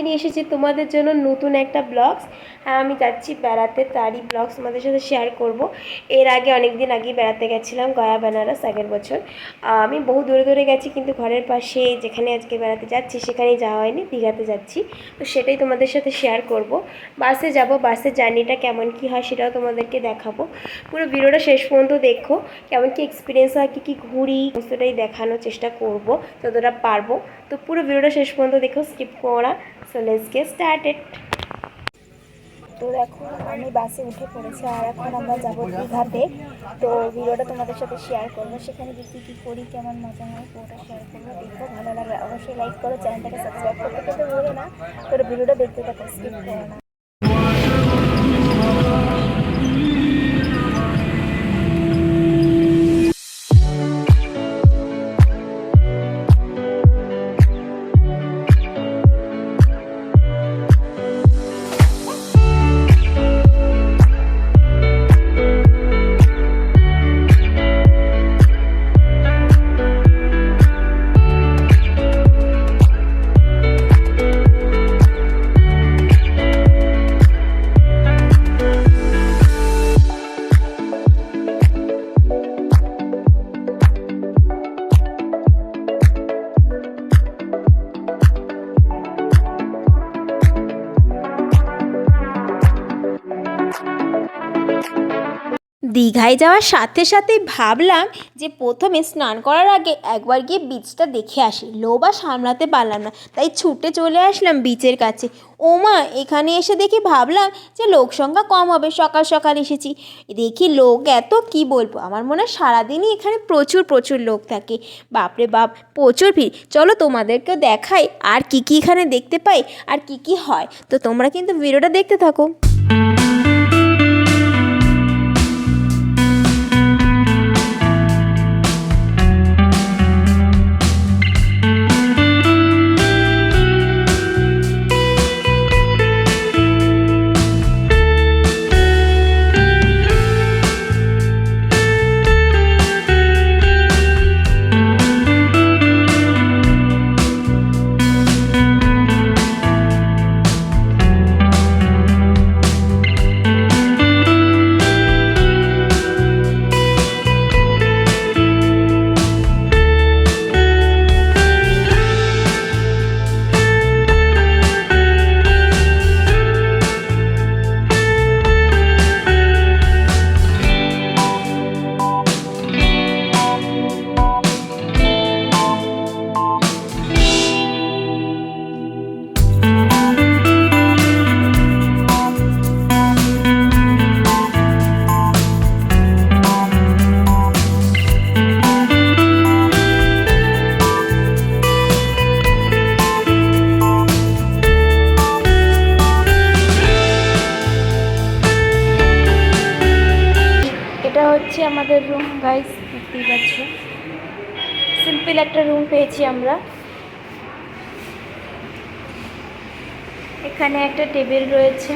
নিয়ে এসেছি তোমাদের জন্য নতুন একটা ব্লগস। আমি যাচ্ছি বেড়াতে, তারই ব্লগস তোমাদের সাথে শেয়ার করব। এর আগে অনেক দিন আগে বেড়াতে গেছিলাম গয়া বেনারস আগের বছর। আমি বহু দূরে দূরে গেছি, কিন্তু ঘরের পাশে যেখানে আজকে বেড়াতে যাচ্ছি সেখানেই যাওয়া হয়নি, দীঘাতে যাচ্ছি। তো সেটাই তোমাদের সাথে শেয়ার করব। বাসে যাব, বাসের জার্নিটা কেমন কী হয় সেটাও তোমাদেরকে দেখাবো। পুরো ভিডিওটা শেষ পর্যন্ত দেখো, কেমন কী এক্সপিরিয়েন্স হয়, কী কী ঘুরি সমস্তটাই দেখানোর চেষ্টা করব যতটা পারবো। তো পুরো ভিডিওটা শেষ পর্যন্ত দেখো, স্কিপ করা। So let's get started. তো দেখো আমি বাসে উঠে পড়েছি, আর এখন আমরা যাবো দীঘাতে। তো ভিডিওটা তোমাদের সাথে শেয়ার করবো, সেখানে গিয়ে কী কী করি, কেমন মজা হয় পুরোটা শেয়ার করবো। দেখো ভালো লাগলে অবশ্যই লাইক করো, চ্যানেলটাকে সাবস্ক্রাইব করতে কিন্তু ভুলো না। পুরো ভিডিওটা দেখতে থাকো, স্কিপ করো না। দীঘায় যাওয়ার সাথে সাথেই ভাবলাম যে প্রথমে স্নান করার আগে একবার গিয়ে বিচটা দেখে আসি। লোভ আর সামলাতে পারলাম না, তাই ছুটে চলে আসলাম বিচের কাছে। ওমা, এখানে এসে দেখি ভাবলাম যে লোক সংখ্যা কম হবে, সকাল সকাল এসেছি, দেখি লোক এত কি বলবো। আমার মনে হয় সারাদিনই এখানে প্রচুর প্রচুর লোক থাকে। বাপরে বাপ, প্রচুর ভিড়। চলো তোমাদেরকেও দেখাই আর কি কি এখানে দেখতে পাই আর কি কি হয়। তো তোমরা কিন্তু ভিডিওটা দেখতে থাকো। এটা হচ্ছে আমাদের রুম গাইস, দেখতেই পাচ্ছ। সিম্পল একটা রুম পেয়েছি আমরা। এখানে একটা টেবিল রয়েছে,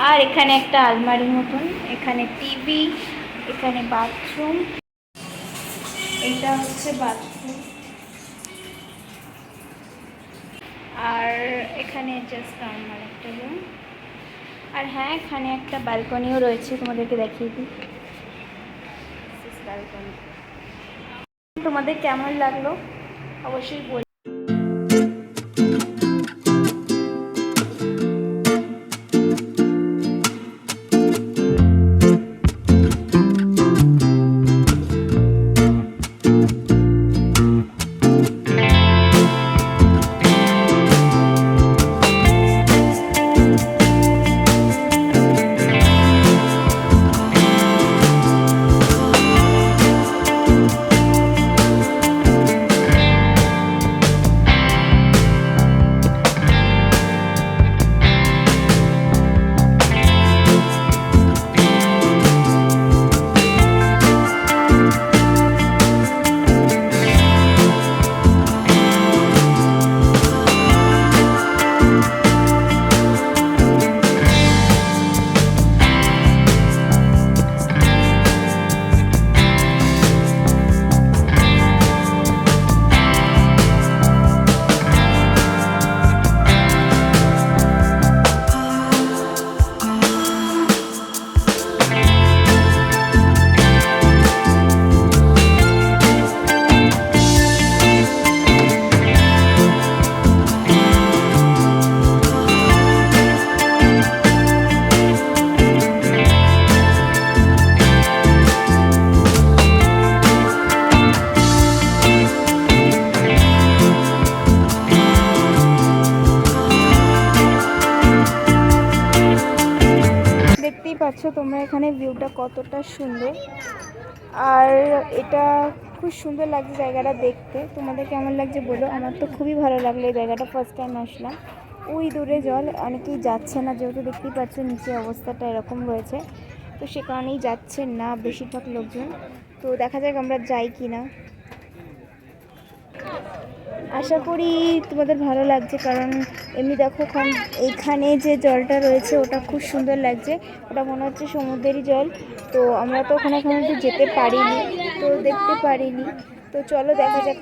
আর এখানে একটা আলমারি মতন, এখানে টিভি, এখানে বাথরুম। এটা হচ্ছে বাথরুম, আর এখানে জাস্ট নর্মাল একটা রুম। আর হ্যাঁ, এখানে একটা ব্যালকনিও রয়েছে, তোমাদেরকে দেখিয়ে দিই। ব্যালকনি তোমাদের কেমন লাগলো অবশ্যই বল। এখানে ভিউটা কতটা সুন্দর, আর এটা খুব সুন্দর লাগছে জায়গাটা দেখতে। তোমাদের কেমন লাগছে বলো, আমার তো খুবই ভালো লাগলো এই জায়গাটা, ফার্স্ট টাইম আসলাম। ওই দূরে জল, অনেকেই যাচ্ছে না যেহেতু দেখতেই পাচ্ছে নিচে অবস্থাটা এরকম রয়েছে, তো সে কারণেই যাচ্ছে না বেশিরভাগ লোকজন। তো দেখা যাক আমরা যাই কি না। আশা করি তোমাদের ভালো লাগছে, কারণ এমনি দেখো এইখানে যে জলটা রয়েছে ওটা খুব সুন্দর লাগছে, ওটা মনে হচ্ছে সমুদ্রেরই জল। তো আমরা তো ওখানে যেতে পারিনি, তো দেখতে পারিনি, তো চলো দেখা যাক।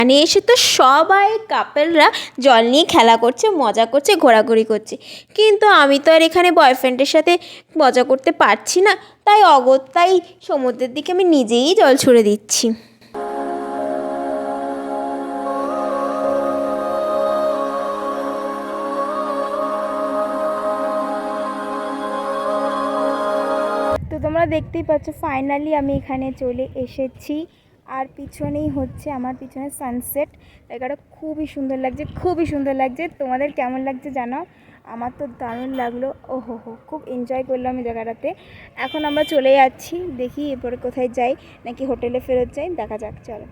মানে এসে তো সবাই কাপেলরা জল নিয়ে খেলা করছে, মজা করছে, ঘোরাঘুরি করছে, কিন্তু আমি তো আর এখানে বয়ফ্রেন্ডের সাথে মজা করতে পারছি না, তাই অগত্যাই সমুদ্রের দিকে আমি নিজেই জল ছুড়ে দিচ্ছি। তো তোমরা দেখতেই পাচ্ছ ফাইনালি আমি এখানে চলে এসেছি, আর পিছনেই হচ্ছে আমার পিছনে সানসেট। জায়গাটা খুবই সুন্দর লাগছে, খুবই সুন্দর লাগছে। তোমাদের কেমন লাগছে জানাও, আমার তো দারুণ লাগলো। ওহো হো, খুব এনজয় করলাম এই জায়গাটাতে। এখন আমরা চলে যাচ্ছি, দেখি এরপরে কোথায় যাই, নাকি হোটেলে ফেরত যাই, দেখা যাক। চলো।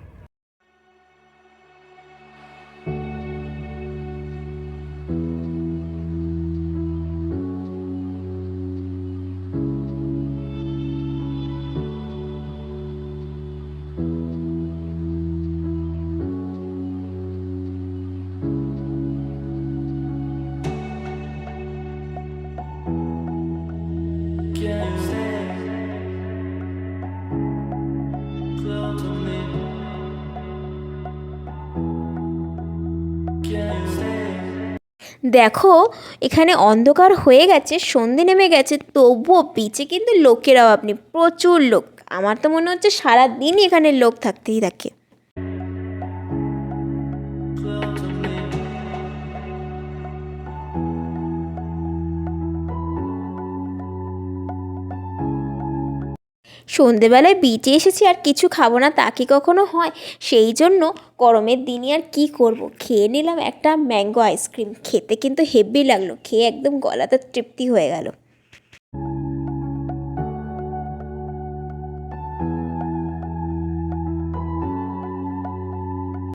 দেখো এখানে অন্ধকার হয়ে গেছে, সন্ধে নেমে গেছে, তবুও বিচে কিন্তু লোকের অভাব নেই, প্রচুর লোক। আমার তো মনে হচ্ছে সারাদিনই এখানে লোক থাকতেই থাকে। সন্ধেবেলায় বিচে এসেছি আর কিছু খাবো না তা কি কখনো হয়? সেই জন্য গরমের দিনে আর কি করব, খেয়ে নিলাম একটা ম্যাঙ্গো আইসক্রিম। খেতে কিন্তু হেভি লাগলো, খেয়ে একদম গলাতে তৃপ্তি হয়ে গেল।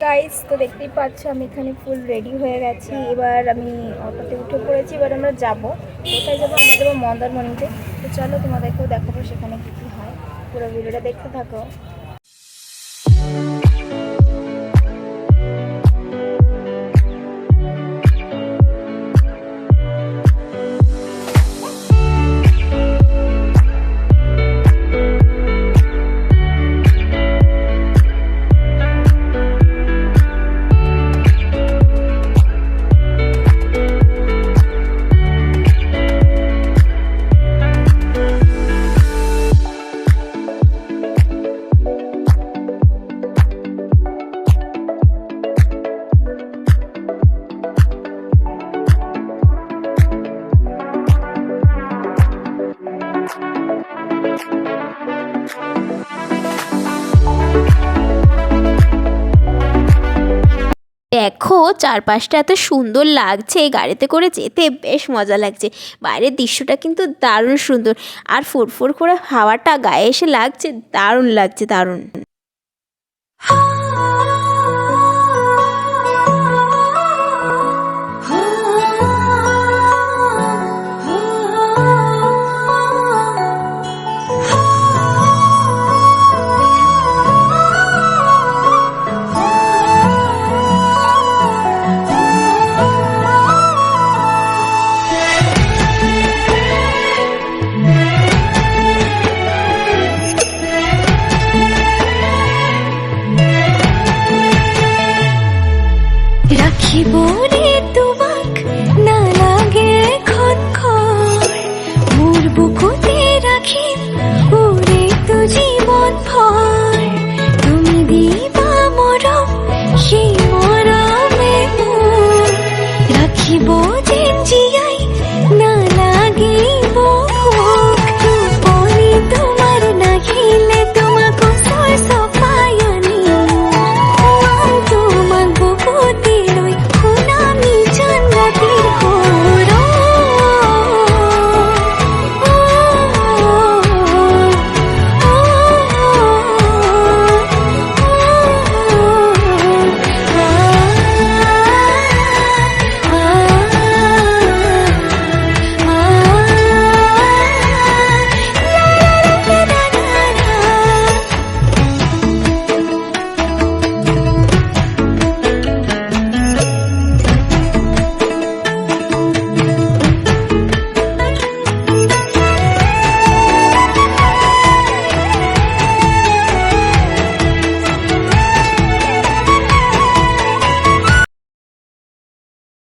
গাইস, তো দেখতেই পাচ্ছ আমি এখানে ফুল রেডি হয়ে গেছি। এবার আমি অটোতে উঠে পড়েছি, এবার আমরা যাবো। কোথায় যাবো? আমরা যাবো মন্দারমণিতে। তো চলো তোমাদেরকেও দেখাবো সেখানে কী কী হয়, পুরো ভিডিওটা দেখতে থাকো। দেখো চারপাশটা এত সুন্দর লাগছে, গাড়িতে করে যেতে বেশ মজা লাগছে। বাইরের দৃশ্যটা কিন্তু দারুণ সুন্দর, আর ফুরফুর করে হাওয়াটা গায়ে এসে লাগছে, দারুণ লাগছে, দারুণ। রাখিবরে তোমাক না লাগে খনখর মোর বুকু